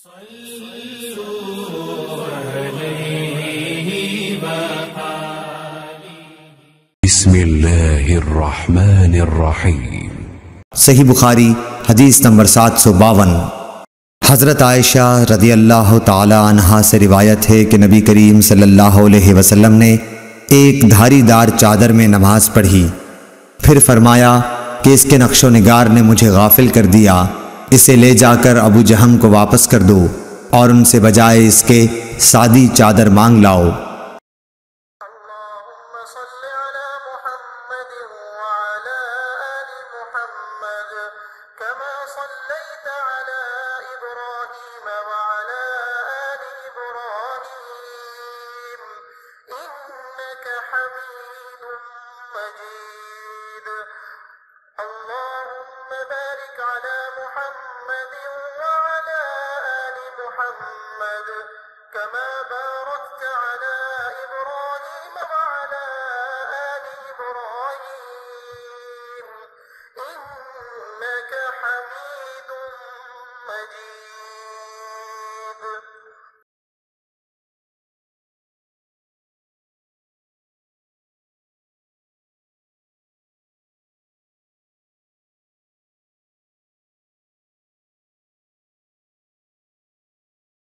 بسم اللہ الرحمن الرحیم۔ صحیح بخاری حدیث نمبر 752۔ حضرت عائشہ رضی اللہ تعالی عنہا سے روایت ہے کہ نبی کریم صلی اللہ علیہ وسلم نے ایک دھاری دار چادر میں نماز پڑھی، پھر فرمایا کہ اس کے نقش و نگار نے مجھے غافل کر دیا، اسے لے جا کر ابو جہم کو واپس کر دو اور ان سے بجائے اس کے سادی چادر مانگ لاؤ۔ اللهم بارك على محمد وعلى آل محمد كما باركت على إبراهيم وعلى آل إبراهيم إنك حميد مجيد۔